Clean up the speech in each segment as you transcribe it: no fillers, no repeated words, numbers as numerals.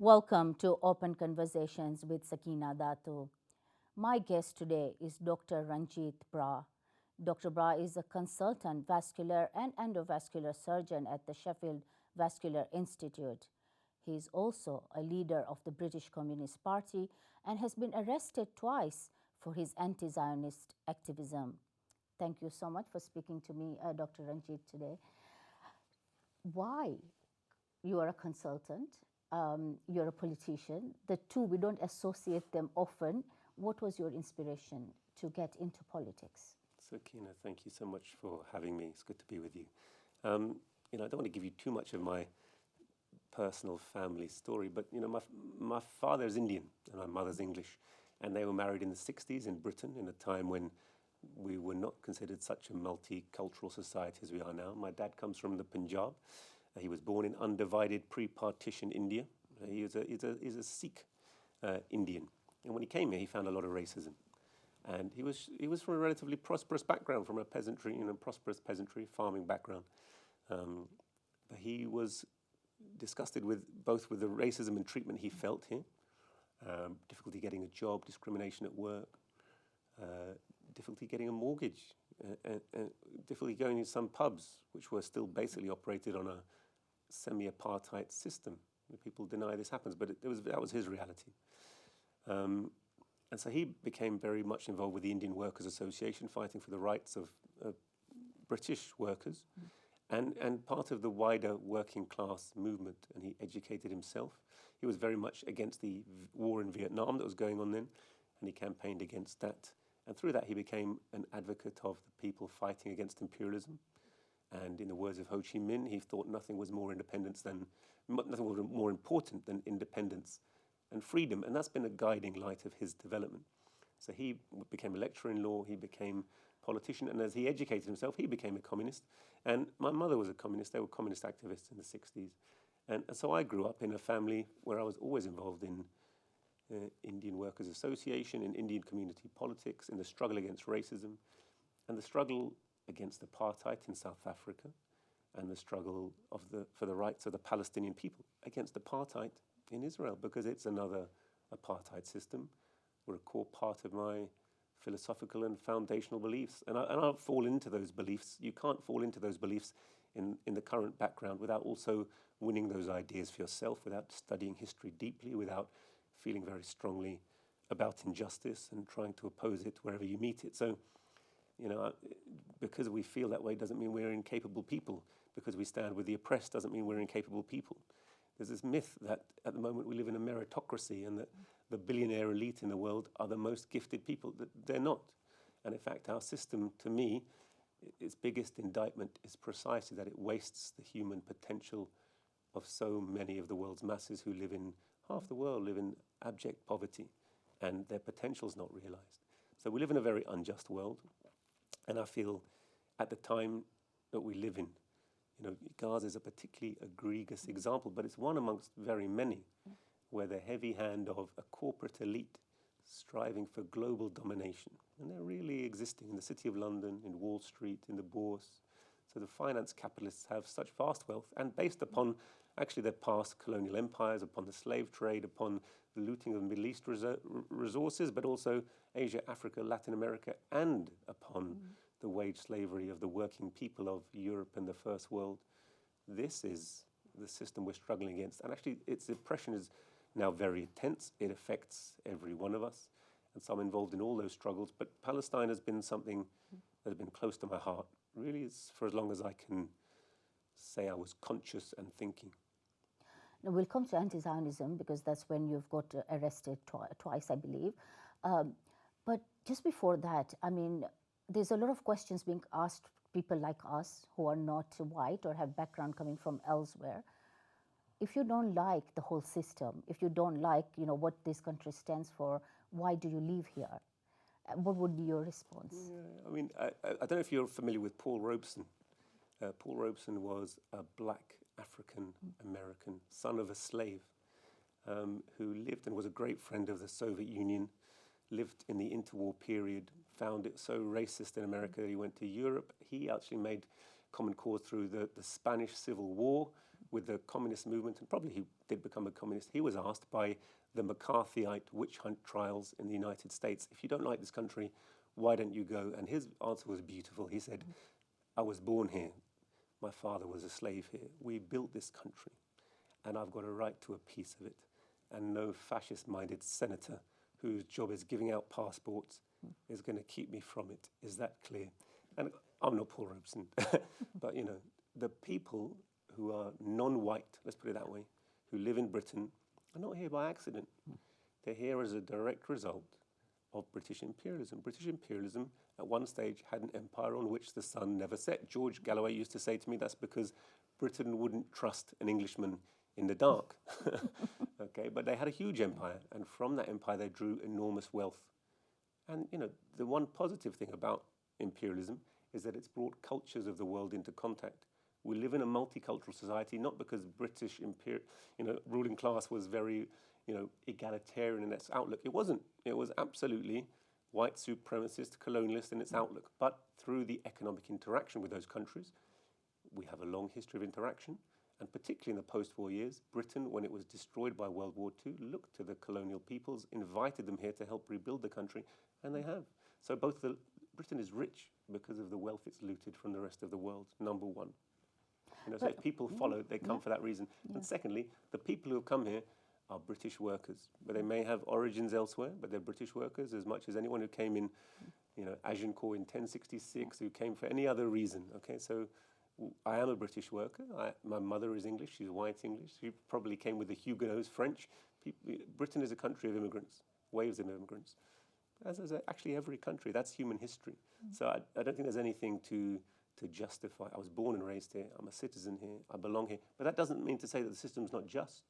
Welcome to Open Conversations with Sakina Datu. My guest today is Dr. Ranjeet Brar. Dr. Brar is a consultant vascular and endovascular surgeon at the Sheffield Vascular Institute. He is also a leader of the British Communist Party and has been arrested twice for his anti-Zionist activism. Thank you so much for speaking to me, Dr. Ranjeet, today. Why? You are a consultant, you're a politician. The two, we don't associate them often. What was your inspiration to get into politics? Sakina, thank you so much for having me. It's good to be with you. I don't want to give you too much of my personal family story, but my father is Indian and my mother's English, and they were married in the 60s in Britain, in a time when we were not considered such a multicultural society as we are now. My dad comes from the Punjab. He was born in undivided pre-partition India. He's a Sikh Indian, and when he came here, he found a lot of racism. And he was from a relatively prosperous background, from a peasantry, prosperous peasantry farming background. But he was disgusted with both the racism and treatment he felt here, difficulty getting a job, discrimination at work, difficulty getting a mortgage, difficulty going to some pubs, which were still basically operated on a semi-apartheid system. People deny this happens, but that was his reality. And so he became very much involved with the Indian Workers Association, fighting for the rights of British workers, and part of the wider working class movement. And he educated himself. He was very much against the war in Vietnam that was going on then, and he campaigned against that. And through that, he became an advocate of the people fighting against imperialism. And in the words of Ho Chi Minh, he thought nothing was more important than independence and freedom, and that's been a guiding light of his development. So he became a lecturer in law, he became a politician, and as he educated himself, he became a communist. And my mother was a communist. They were communist activists in the 60s. And so I grew up in a family where I was always involved in Indian Workers Association, in Indian community politics, in the struggle against racism, and the struggle against apartheid in South Africa, and the struggle for the rights of the Palestinian people against apartheid in Israel, because it's another apartheid system. Were a core part of my philosophical and foundational beliefs. And I'll fall into those beliefs. You can't fall into those beliefs in the current background without also winning those ideas for yourself, without studying history deeply, without feeling very strongly about injustice and trying to oppose it wherever you meet it. So, because we feel that way doesn't mean we're incapable people. Because we stand with the oppressed doesn't mean we're incapable people. There's this myth that at the moment we live in a meritocracy and that the billionaire elite in the world are the most gifted people. They're not. And in fact, our system, to me, its biggest indictment is precisely that it wastes the human potential of so many of the world's masses who live in, half the world live in abject poverty, and their potential is not realized. So we live in a very unjust world. And I feel at the time that we live in, Gaza is a particularly egregious example, but it's one amongst very many where the heavy hand of a corporate elite striving for global domination, and they're really existing in the City of London, in Wall Street, in the Bourse. So the finance capitalists have such vast wealth, and based upon actually their past colonial empires, upon the slave trade, upon the looting of Middle East resources, but also Asia, Africa, Latin America, and upon the wage slavery of the working people of Europe and the First World. This is the system we're struggling against. And actually, its oppression is now very intense. It affects every one of us. And so I'm involved in all those struggles. But Palestine has been something that has been close to my heart. Really, it's for as long as I can say I was conscious and thinking. Now, we'll come to anti-Zionism because that's when you've got arrested twice, I believe. But just before that, there's a lot of questions being asked people like us who are not white or have background coming from elsewhere. If you don't like the whole system, if you don't like what this country stands for, why do you live here? What would be your response? Yeah, I don't know if you're familiar with Paul Robeson. Paul Robeson was a black African-American son of a slave who lived and was a great friend of the Soviet Union, lived in the interwar period, found it so racist in America that he went to Europe. He actually made common cause through the Spanish Civil War with the communist movement, and probably he did become a communist, he was asked by the McCarthyite witch hunt trials in the United States, if you don't like this country, why don't you go? And his answer was beautiful. He said, I was born here. My father was a slave here. We built this country, and I've got a right to a piece of it. And no fascist-minded senator whose job is giving out passports is going to keep me from it. Is that clear? And I'm not Paul Robeson, but you know, the people who are non-white, let's put it that way, who live in Britain are not here by accident. They're here as a direct result of British imperialism. British imperialism at one stage had an empire on which the sun never set. George Galloway used to say to me, that's because Britain wouldn't trust an Englishman in the dark. Okay, but they had a huge empire, and from that empire they drew enormous wealth. And you know, the one positive thing about imperialism is that it's brought cultures of the world into contact. We live in a multicultural society, not because British ruling class was very, egalitarian in its outlook. It wasn't. It was absolutely white supremacist, colonialist in its outlook. But through the economic interaction with those countries, we have a long history of interaction. And particularly in the post-war years, Britain, when it was destroyed by World War II, looked to the colonial peoples, invited them here to help rebuild the country, and they have. So Britain is rich because of the wealth it's looted from the rest of the world, number one. So if people follow, they come for that reason. And secondly, the people who have come here are British workers, but they may have origins elsewhere, but they're British workers as much as anyone who came in, Agincourt in 1066, who came for any other reason. Okay, so I am a British worker. My mother is English. She's white English. She probably came with the Huguenots, French. Britain is a country of immigrants, waves of immigrants, as is actually every country. That's human history. So I don't think there's anything to justify. I was born and raised here. I'm a citizen here. I belong here. But that doesn't mean to say that the system's not just.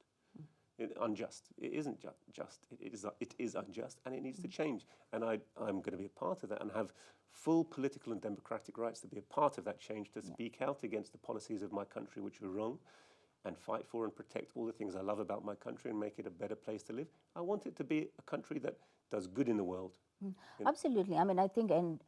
Unjust. It isn't just. It is unjust, and it needs to change. And I'm going to be a part of that and have full political and democratic rights to be a part of that change, to speak out against the policies of my country which are wrong, and fight for and protect all the things I love about my country and make it a better place to live. I want it to be a country that does good in the world. Absolutely. I mean, I think, and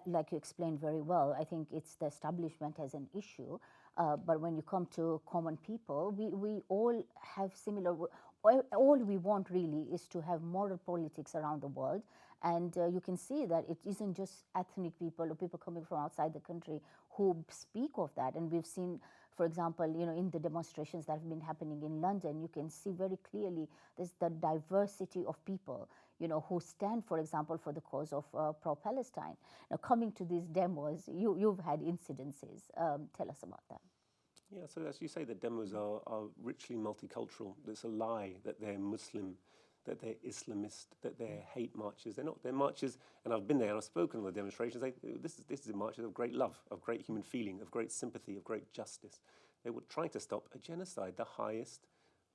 like you explained very well, I think it's the establishment as an issue. But when you come to common people, we all have similar, all we want really is to have moral politics around the world. And you can see that it isn't just ethnic people or people coming from outside the country who speak of that. And we've seen, for example, in the demonstrations that have been happening in London, you can see very clearly there's the diversity of people, who stand, for example, for the cause of pro-Palestine. Now, coming to these demos, you've had incidences. Tell us about that. Yeah, so as you say, the demos are richly multicultural. There's a lie that they're Muslim, that they're Islamist, that they're hate marches. They're not. They're marches, and I've been there and I've spoken on the demonstrations. This is marches of great love, of great human feeling, of great sympathy, of great justice. They were trying to stop a genocide, the highest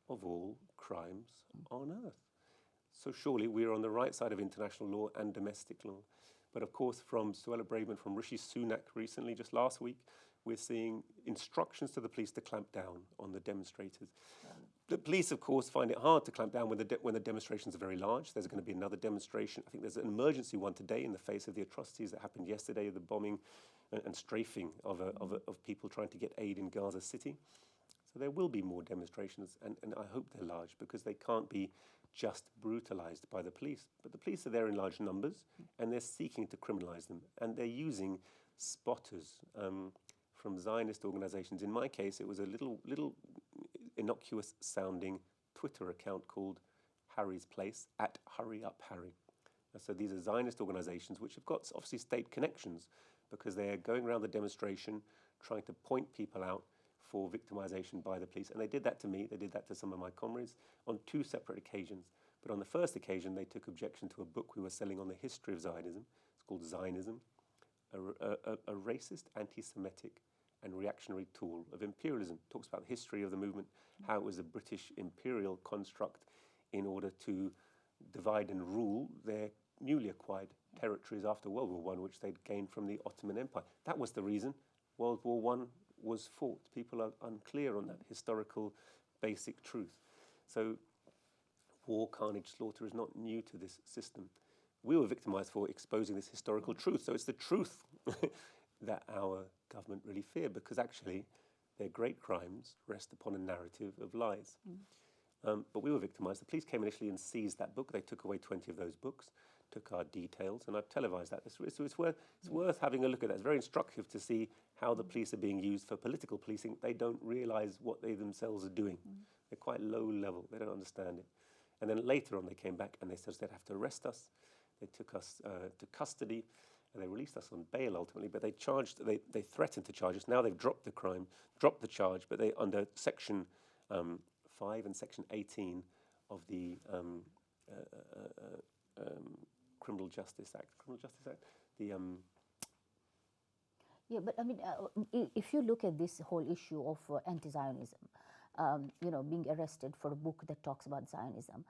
of all crimes on earth. So surely we're on the right side of international law and domestic law. But of course, from Suella Braverman, from Rishi Sunak recently, just last week, we're seeing instructions to the police to clamp down on the demonstrators. The police, of course, find it hard to clamp down when the demonstrations are very large. There's going to be another demonstration. I think there's an emergency one today in the face of the atrocities that happened yesterday, the bombing and strafing of people trying to get aid in Gaza City. So there will be more demonstrations, and I hope they're large, because they can't be just brutalized by the police. But the police are there in large numbers, and they're seeking to criminalize them. And they're using spotters from Zionist organizations. In my case, it was a little innocuous sounding Twitter account called Harry's Place, @HurryUpHarry. So these are Zionist organizations which have got obviously state connections, because they are going around the demonstration trying to point people out for victimization by the police. And they did that to me, they did that to some of my comrades on 2 separate occasions. But on the first occasion, they took objection to a book we were selling on the history of Zionism. It's called Zionism, a racist, anti-Semitic and reactionary tool of imperialism. It talks about the history of the movement, how it was a British imperial construct in order to divide and rule their newly acquired territories after World War I, which they'd gained from the Ottoman Empire. That was the reason World War I was fought. People are unclear on that historical basic truth. So war, carnage, slaughter is not new to this system. We were victimized for exposing this historical truth. So it's the truth that our government really fear, because actually their great crimes rest upon a narrative of lies. But we were victimized. The police came initially and seized that book. They took away 20 of those books, took our details, and I've televised that. It's worth having a look at that. It's very instructive to see how the police are being used for political policing. They don't realise what they themselves are doing. They're quite low level. They don't understand it. And then later on, they came back and they said they'd have to arrest us. They took us to custody, and they released us on bail ultimately. But they threatened to charge us. Now they've dropped the charge, but they under Section 5 and Section 18 of the Criminal Justice Act. Yeah, but I mean, if you look at this whole issue of anti-Zionism, being arrested for a book that talks about Zionism,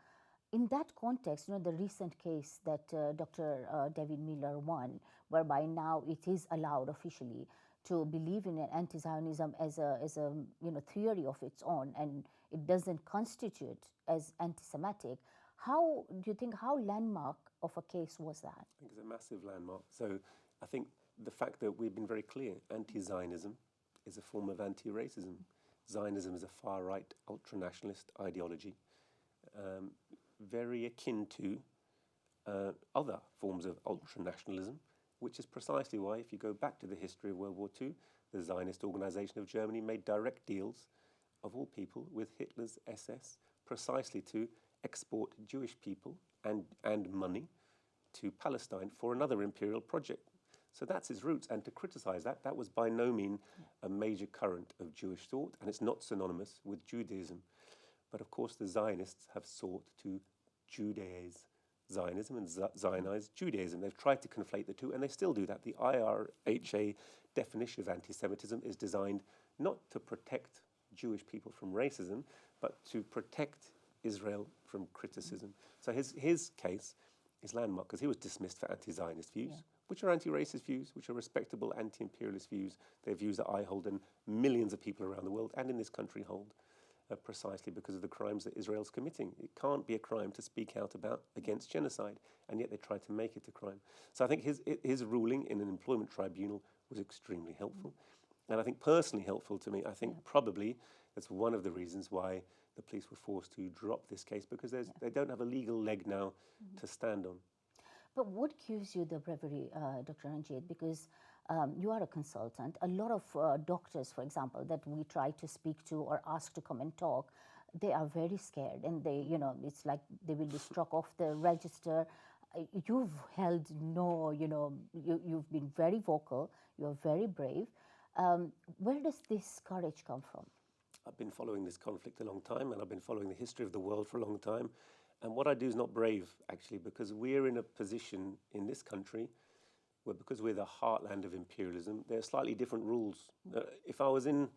in that context, the recent case that Dr. David Miller won, whereby now it is allowed officially to believe in an anti-Zionism as a theory of its own, and it doesn't constitute as anti-Semitic. How do you think, how landmark of a case was that? I think it's a massive landmark. So I think the fact that we've been very clear, anti-Zionism is a form of anti-racism. Zionism is a far-right, ultra-nationalist ideology, very akin to other forms of ultra-nationalism, which is precisely why, if you go back to the history of World War II, the Zionist Organization of Germany made direct deals, of all people, with Hitler's SS, precisely to export Jewish people and money to Palestine for another imperial project. So that's its roots, and to criticize that was by no means a major current of Jewish thought, and it's not synonymous with Judaism. But of course, the Zionists have sought to Judaize Zionism and Zionize Judaism. They've tried to conflate the two, and they still do that. The IRHA definition of anti-Semitism is designed not to protect Jewish people from racism, but to protect Israel from criticism. So his case is landmark because he was dismissed for anti-Zionist views, which are anti-racist views, which are respectable anti-imperialist views. They're views that I hold and millions of people around the world and in this country hold, precisely because of the crimes that Israel's committing. It can't be a crime to speak out against genocide, and yet they try to make it a crime. So I think his ruling in an employment tribunal was extremely helpful. And I think personally helpful to me. I think probably that's one of the reasons why the police were forced to drop this case, because they don't have a legal leg now to stand on. But what gives you the bravery, Dr. Ranjeet? Because you are a consultant. A lot of doctors, for example, that we try to speak to or ask to come and talk, they are very scared, and they, it's like they will be struck off the register. You've held you've been very vocal. You're very brave. Where does this courage come from? I've been following this conflict a long time, and I've been following the history of the world for a long time. And what I do is not brave, actually, because we're in a position in this country where, because we're the heartland of imperialism, there are slightly different rules. If I was in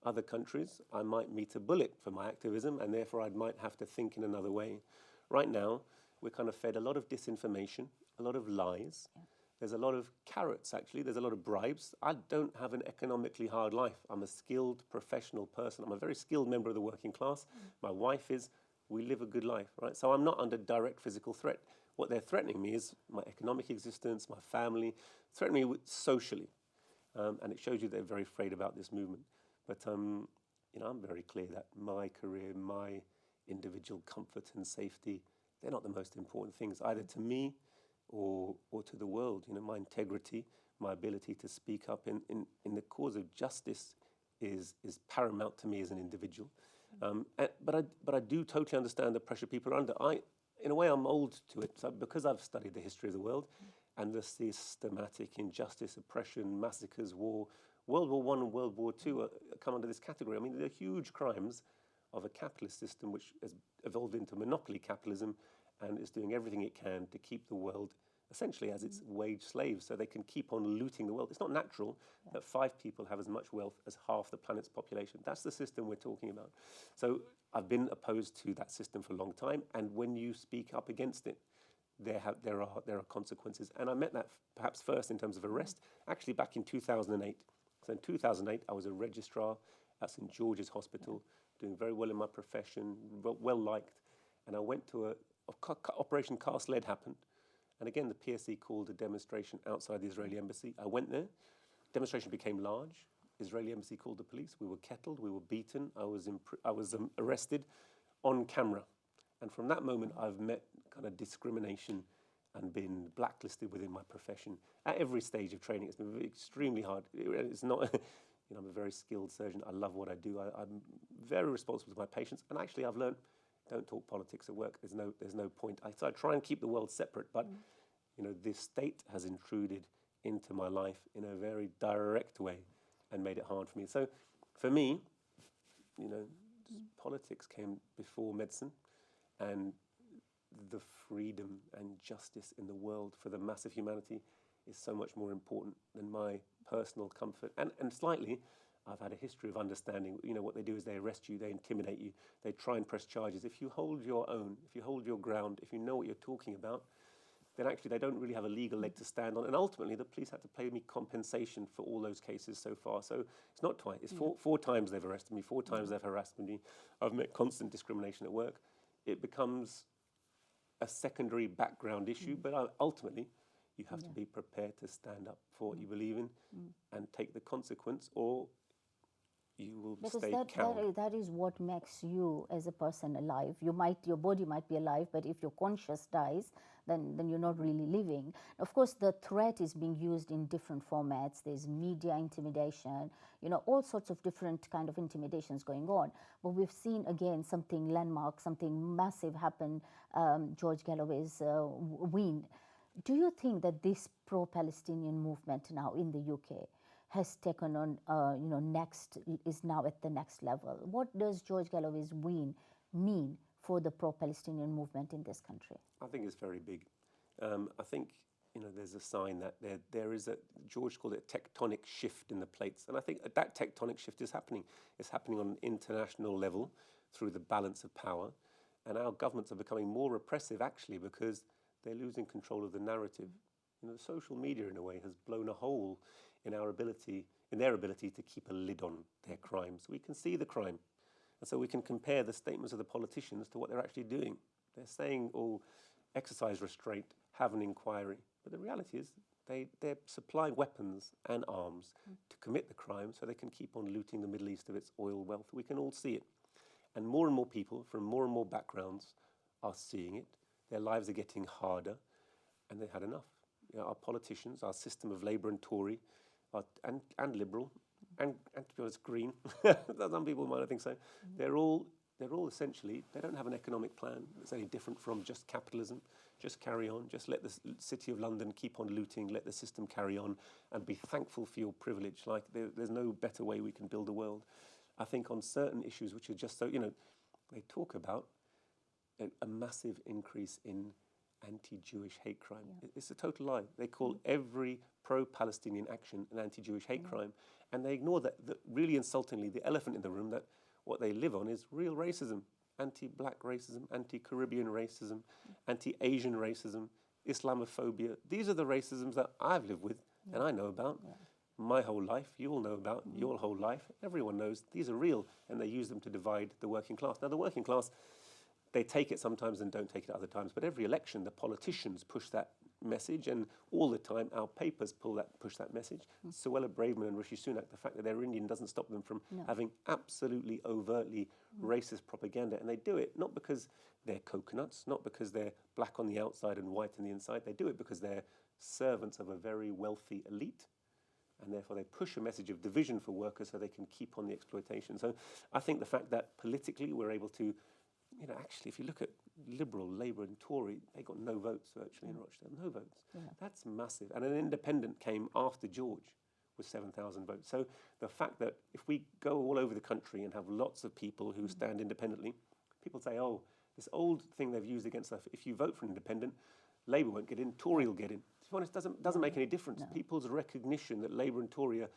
other countries, I might meet a bullet for my activism, and therefore I might have to think in another way. Right now, we're kind of fed a lot of disinformation, a lot of lies. There's a lot of carrots, actually. There's a lot of bribes. I don't have an economically hard life. I'm a skilled professional person. I'm a very skilled member of the working class. My wife is. We live a good life, right? So I'm not under direct physical threat. What they're threatening me is my economic existence, my family, threatening me socially. And it shows you they're very afraid about this movement. But I'm very clear that my career, my individual comfort and safety, they're not the most important things, either to me or to the world. My integrity, my ability to speak up in the cause of justice is paramount to me as an individual. But I do totally understand the pressure people are under. In a way, I'm old to it, so because I've studied the history of the world and the systematic injustice, oppression, massacres, war. World War I and World War II come under this category. I mean, they're huge crimes of a capitalist system which has evolved into monopoly capitalism and is doing everything it can to keep the world essentially as its wage slaves, so they can keep on looting the world. It's not natural that 5 people have as much wealth as half the planet's population. That's the system we're talking about. So I've been opposed to that system for a long time, and when you speak up against it, there are consequences. And I met that perhaps first in terms of arrest, actually back in 2008. So in 2008, I was a registrar at St. George's Hospital, doing very well in my profession, well liked, and I went to Operation Cast Lead happened. And again, the PSC called a demonstration outside the Israeli embassy. I went there. Demonstration became large. Israeli embassy called the police. We were kettled, we were beaten. I was arrested on camera. And from that moment, I've met kind of discrimination and been blacklisted within my profession at every stage of training. It's been extremely hard. It's not, I'm a very skilled surgeon. I love what I do. I'm very responsible to my patients. And actually, I've learned, don't talk politics at work. There's no point. I try and keep the world separate, but this state has intruded into my life in a very direct way and made it hard for me. So for me, politics came before medicine, and the freedom and justice in the world for the mass of humanity is so much more important than my personal comfort. And slightly, I've had a history of understanding, what they do is they arrest you, they intimidate you, they try and press charges. If you hold your own, if you hold your ground, if you know what you're talking about, then actually they don't really have a legal leg to stand on. And ultimately, the police had to pay me compensation for all those cases so far. So it's not twice, it's four times they've arrested me, 4 times they've harassed me. I've met constant discrimination at work. It becomes a secondary background issue, but ultimately, you have to be prepared to stand up for what you believe in and take the consequence, or you will stay cowed. That is what makes you as a person alive. Your body might be alive, but if your conscience dies, then you're not really living. Of course, the threat is being used in different formats. There's media intimidation, all sorts of different kind of intimidations going on. But we've seen, again, something landmark, something massive happen, George Galloway's win. Do you think that this pro-Palestinian movement now in the UK has taken on, is now at the next level? What does George Galloway's win mean for the pro-Palestinian movement in this country? I think it's very big. I think, there's a sign that there is George called it a tectonic shift in the plates. And I think that tectonic shift is happening. It's happening on an international level through the balance of power. And our governments are becoming more repressive, actually, because they're losing control of the narrative. Social media, in a way, has blown a hole in their ability to keep a lid on their crimes. We can see the crime. And so we can compare the statements of the politicians to what they're actually doing. They're saying, exercise restraint, have an inquiry. But the reality is they're supplying weapons and arms to commit the crime so they can keep on looting the Middle East of its oil wealth. We can all see it. And more people from more and more backgrounds are seeing it. Their lives are getting harder, and they've had enough. Our politicians, our system of Labour and Tory, and Liberal, and to be honest, Green. Some people might not think so. They're all essentially, they don't have an economic plan that's any different from just capitalism. Just carry on. Just let the City of London keep on looting. Let the system carry on, and be thankful for your privilege. Like there's no better way we can build a world. I think on certain issues, which are just so, they talk about a massive increase in anti-Jewish hate crime. It's a total lie. They call every pro-Palestinian action an anti-Jewish hate crime, and they ignore that really insultingly, the elephant in the room, that what they live on is real racism, anti-black racism, anti-Caribbean racism, anti-Asian racism, Islamophobia. These are the racisms that I've lived with and I know about my whole life. You all know about your whole life. Everyone knows these are real, and they use them to divide the working class. Now, the working class, they take it sometimes and don't take it at other times. But every election, the politicians push that message, and all the time our papers push that message. Suella Braverman and Rishi Sunak, the fact that they're Indian doesn't stop them from having absolutely overtly racist propaganda. And they do it not because they're coconuts, not because they're black on the outside and white on the inside. They do it because they're servants of a very wealthy elite. And therefore they push a message of division for workers so they can keep on the exploitation. So I think the fact that politically we're able to, actually, if you look at Liberal, Labour and Tory, they got no votes virtually in Rochdale, no votes. That's massive. And an independent came after George with 7,000 votes. So the fact that if we go all over the country and have lots of people who stand independently, people say, this old thing they've used against us, if you vote for an independent, Labour won't get in, Tory will get in. To be honest, doesn't make any difference. No. People's recognition that Labour and Tory are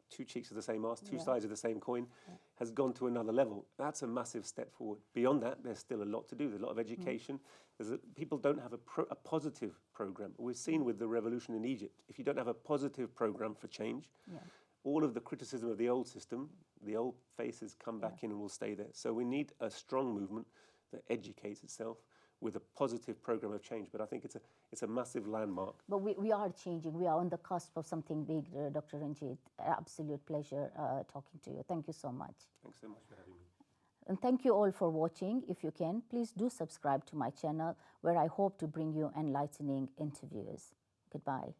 two cheeks of the same arse, two sides of the same coin, has gone to another level. That's a massive step forward. Beyond that, there's still a lot to do. There's a lot of education. People don't have a positive program. We've seen with the revolution in Egypt, if you don't have a positive program for change, all of the criticism of the old system, the old faces come back in and will stay there. So we need a strong movement that educates itself, with a positive program of change. But I think it's a massive landmark. But we are changing. We are on the cusp of something big, Dr. Ranjeet. Absolute pleasure talking to you. Thank you so much. Thanks so much for having me. And thank you all for watching. If you can, please do subscribe to my channel, where I hope to bring you enlightening interviews. Goodbye.